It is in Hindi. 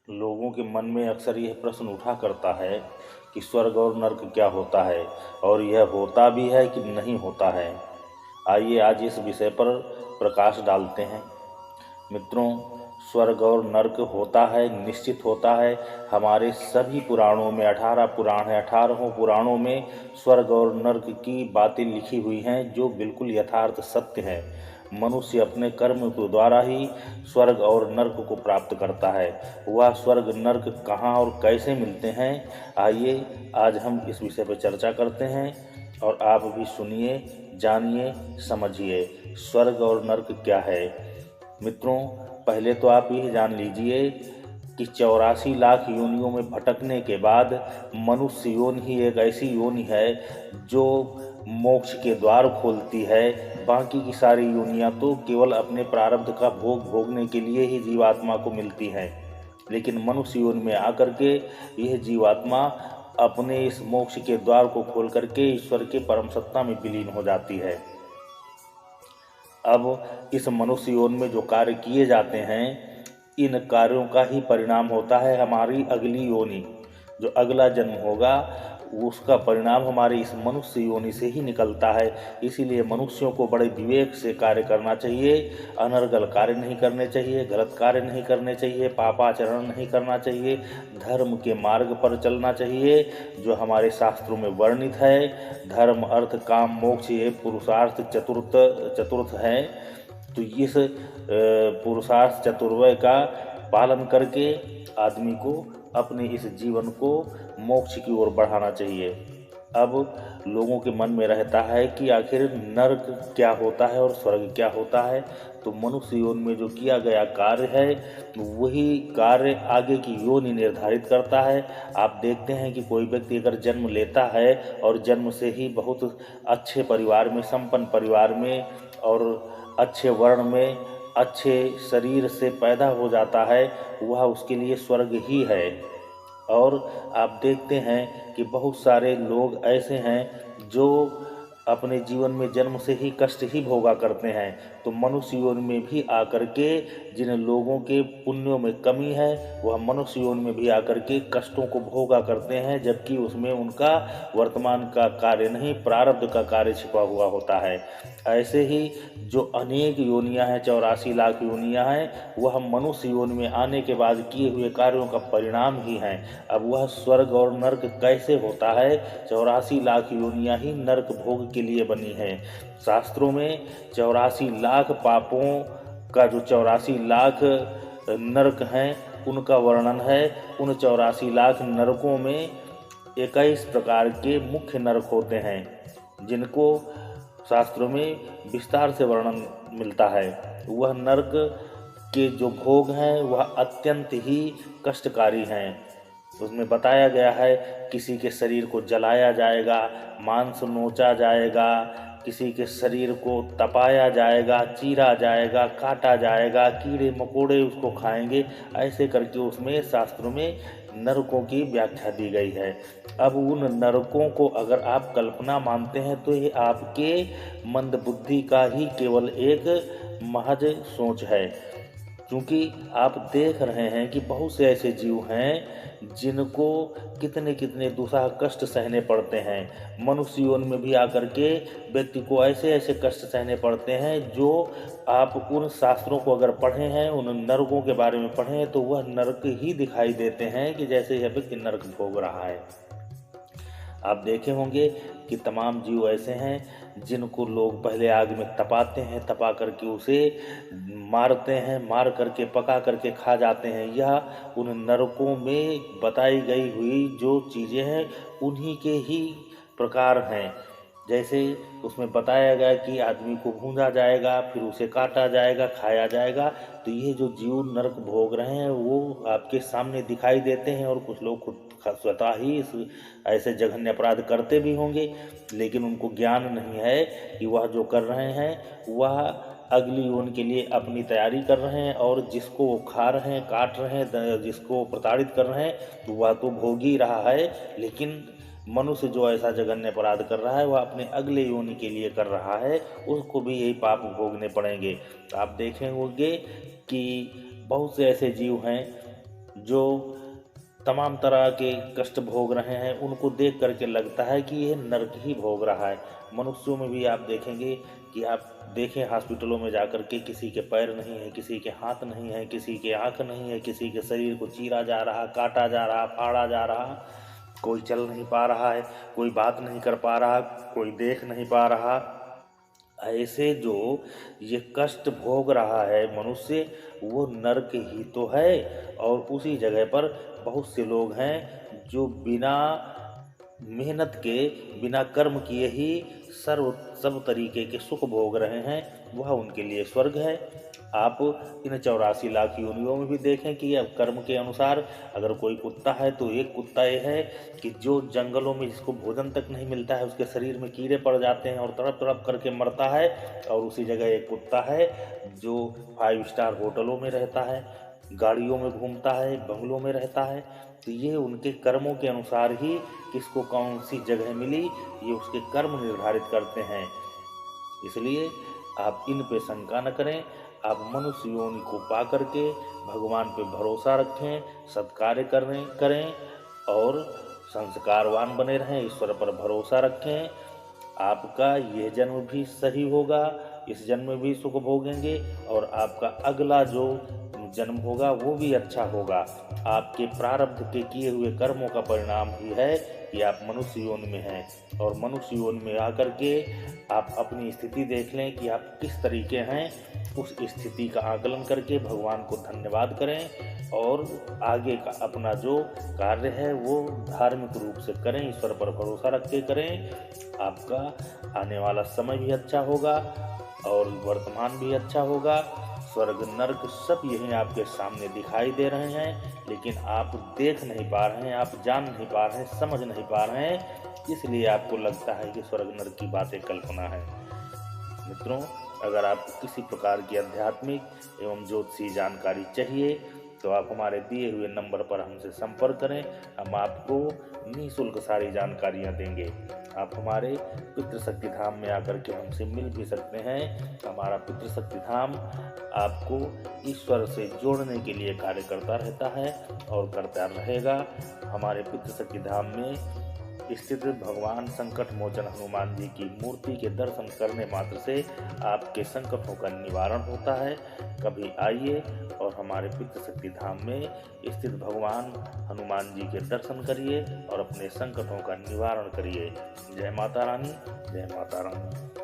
लोगों के मन में अक्सर यह प्रश्न उठा करता है कि स्वर्ग और नर्क क्या होता है और यह होता भी है कि नहीं होता है। आइए आज इस विषय पर प्रकाश डालते हैं। मित्रों, स्वर्ग और नर्क होता है, निश्चित होता है। हमारे सभी पुराणों में 18 पुराण हैं, 18 पुराणों में स्वर्ग और नर्क की बातें लिखी हुई हैं जो बिल्कुल यथार्थ सत्य है। मनुष्य अपने कर्म के द्वारा ही स्वर्ग और नर्क को प्राप्त करता है। वह स्वर्ग नर्क कहाँ और कैसे मिलते हैं, आइए आज हम इस विषय पर चर्चा करते हैं और आप भी सुनिए, जानिए, समझिए स्वर्ग और नर्क क्या है। मित्रों, पहले तो आप यह जान लीजिए कि 84 लाख योनियों में भटकने के बाद मनुष्य योनि ही एक ऐसी योनि है जो मोक्ष के द्वार खोलती है। बाकी की सारी योनियां तो केवल अपने प्रारब्ध का भोग भोगने के लिए ही जीवात्मा को मिलती हैं, लेकिन मनुष्य योनि में आकर के यह जीवात्मा अपने इस मोक्ष के द्वार को खोल करके ईश्वर के परम सत्ता में विलीन हो जाती है। अब इस मनुष्य योनि में जो कार्य किए जाते हैं, इन कार्यों का ही परिणाम होता है हमारी अगली योनि। जो अगला जन्म होगा उसका परिणाम हमारी इस मनुष्य योनि से ही निकलता है। इसीलिए मनुष्यों को बड़े विवेक से कार्य करना चाहिए। अनर्गल कार्य नहीं करने चाहिए, गलत कार्य नहीं करने चाहिए, पापाचरण नहीं करना चाहिए, धर्म के मार्ग पर चलना चाहिए जो हमारे शास्त्रों में वर्णित है। धर्म, अर्थ, काम, मोक्ष ये पुरुषार्थ चतुर्थ हैं। तो इस पुरुषार्थ चतुर्वय का पालन करके आदमी को अपने इस जीवन को मोक्ष की ओर बढ़ाना चाहिए। अब लोगों के मन में रहता है कि आखिर नर्क क्या होता है और स्वर्ग क्या होता है। तो मनुष्य योनि में जो किया गया कार्य है वही कार्य आगे की योनि निर्धारित करता है। आप देखते हैं कि कोई व्यक्ति अगर जन्म लेता है और जन्म से ही बहुत अच्छे परिवार में, संपन्न परिवार में और अच्छे वर्ण में, अच्छे शरीर से पैदा हो जाता है, वह उसके लिए स्वर्ग ही है। और आप देखते हैं कि बहुत सारे लोग ऐसे हैं जो अपने जीवन में जन्म से ही कष्ट ही भोगा करते हैं। तो मनुष्य योनि में भी आकर के जिन लोगों के पुण्यों में कमी है वह मनुष्य योनि में भी आकर के कष्टों को भोगा करते हैं, जबकि उसमें उनका वर्तमान का कार्य नहीं, प्रारब्ध का कार्य छिपा हुआ होता है। ऐसे ही जो अनेक योनियां हैं, 84 लाख योनियां हैं, वह मनुष्य योनि में आने के बाद किए हुए कार्यों का परिणाम ही हैं। अब वह स्वर्ग और नर्क कैसे होता है? 84 लाख योनियां ही नर्क भोग के लिए बनी हैं। शास्त्रों में 84 लाख पापों का जो 84 लाख नरक हैं उनका वर्णन है। उन 84 लाख नरकों में 21 प्रकार के मुख्य नरक होते हैं जिनको शास्त्रों में विस्तार से वर्णन मिलता है। वह नरक के जो भोग हैं वह अत्यंत ही कष्टकारी हैं। उसमें बताया गया है किसी के शरीर को जलाया जाएगा, मांस नोचा जाएगा, किसी के शरीर को तपाया जाएगा, चीरा जाएगा, काटा जाएगा, कीड़े मकोड़े उसको खाएंगे। ऐसे करके उसमें शास्त्रों में नरकों की व्याख्या दी गई है। अब उन नरकों को अगर आप कल्पना मानते हैं तो ये आपके मंद बुद्धि का ही केवल एक महज सोच है, क्योंकि आप देख रहे हैं कि बहुत से ऐसे जीव हैं जिनको कितने कितने दुसह कष्ट सहने पड़ते हैं। मनुष्य योनि में भी आकर के व्यक्ति को ऐसे ऐसे कष्ट सहने पड़ते हैं जो आप उन शास्त्रों को अगर पढ़े हैं, उन नरकों के बारे में पढ़े हैं, तो वह नरक ही दिखाई देते हैं कि जैसे यह व्यक्ति नरक भोग रहा है। आप देखे होंगे कि तमाम जीव ऐसे हैं जिनको लोग पहले आग में तपाते हैं, तपा करके उसे मारते हैं, मार करके पका करके खा जाते हैं। यह उन नरकों में बताई गई हुई जो चीज़ें हैं उन्हीं के ही प्रकार हैं। जैसे उसमें बताया गया कि आदमी को भूंजा जाएगा, फिर उसे काटा जाएगा, खाया जाएगा। तो ये जो जीव नरक भोग रहे हैं वो आपके सामने दिखाई देते हैं और कुछ लोग खुद स्वतः ही इस ऐसे जघन्य अपराध करते भी होंगे, लेकिन उनको ज्ञान नहीं है कि वह जो कर रहे हैं वह अगली योनि के लिए अपनी तैयारी कर रहे हैं, और जिसको वो खा रहे हैं, काट रहे हैं, जिसको प्रताड़ित कर रहे हैं, तो वह तो भोग ही रहा है। लेकिन मनुष्य जो ऐसा जघन्य अपराध कर रहा है वह अपने अगले योनि के लिए कर रहा है, उसको भी यही पाप भोगने पड़ेंगे। आप देखें होंगे कि बहुत से ऐसे जीव हैं जो तमाम तरह के कष्ट भोग रहे हैं, उनको देख करके लगता है कि यह नरक ही भोग रहा है। मनुष्यों में भी आप देखेंगे कि आप देखें हॉस्पिटलों में जाकर के किसी के पैर नहीं है, किसी के हाथ नहीं है, किसी के आँख नहीं है, किसी के शरीर को चीरा जा रहा, काटा जा रहा, फाड़ा जा रहा, कोई चल नहीं पा रहा है, कोई बात नहीं कर पा रहा, कोई देख नहीं पा रहा। ऐसे जो ये कष्ट भोग रहा है मनुष्य, वो नरक ही तो है। और उसी जगह पर बहुत से लोग हैं जो बिना मेहनत के, बिना कर्म किए ही सब तरीके के सुख भोग रहे हैं, वह उनके लिए स्वर्ग है। आप इन 84 लाख योनियों में भी देखें कि अब कर्म के अनुसार अगर कोई कुत्ता है तो एक कुत्ता ये है कि जो जंगलों में जिसको भोजन तक नहीं मिलता है, उसके शरीर में कीड़े पड़ जाते हैं और तड़प तड़प करके मरता है। और उसी जगह एक कुत्ता है जो 5 स्टार होटलों में रहता है, गाड़ियों में घूमता है, बंगलों में रहता है। तो ये उनके कर्मों के अनुसार ही किसको कौन सी जगह मिली, ये उसके कर्म निर्धारित करते हैं। इसलिए आप इन पे शंका न करें। आप मनुष्य योनि को पा करके भगवान पे भरोसा रखें, सत्कार्य करें और संस्कारवान बने रहें, ईश्वर पर भरोसा रखें। आपका यह जन्म भी सही होगा, इस जन्म में भी सुख भोगेंगे और आपका अगला जो जन्म होगा वो भी अच्छा होगा। आपके प्रारब्ध के किए हुए कर्मों का परिणाम ही है कि आप मनुष्य योनि में हैं। और मनुष्य योनि में आकर के आप अपनी स्थिति देख लें कि आप किस तरीके हैं। उस स्थिति का आकलन करके भगवान को धन्यवाद करें और आगे का अपना जो कार्य है वो धार्मिक रूप से करें, ईश्वर पर भरोसा रख के करें। आपका आने वाला समय भी अच्छा होगा और वर्तमान भी अच्छा होगा। स्वर्ग नरक सब यही आपके सामने दिखाई दे रहे हैं, लेकिन आप देख नहीं पा रहे हैं, आप जान नहीं पा रहे हैं, समझ नहीं पा रहे हैं, इसलिए आपको लगता है कि स्वर्ग नरक की बातें कल्पना है। मित्रों, अगर आपको किसी प्रकार की आध्यात्मिक एवं ज्योतिषी जानकारी चाहिए तो आप हमारे दिए हुए नंबर पर हमसे संपर्क करें। हम आपको निःशुल्क सारी जानकारियाँ देंगे। आप हमारे पितृशक्ति धाम में आकर के हमसे मिल भी सकते हैं। हमारा पितृशक्ति धाम आपको ईश्वर से जोड़ने के लिए कार्य करता रहता है और करता रहेगा। हमारे पितृशक्ति धाम में स्थित भगवान संकट मोचन हनुमान जी की मूर्ति के दर्शन करने मात्र से आपके संकटों का निवारण होता है। कभी आइए और हमारे पितृशक्ति धाम में स्थित भगवान हनुमान जी के दर्शन करिए और अपने संकटों का निवारण करिए। जय माता रानी, जय माता रानी।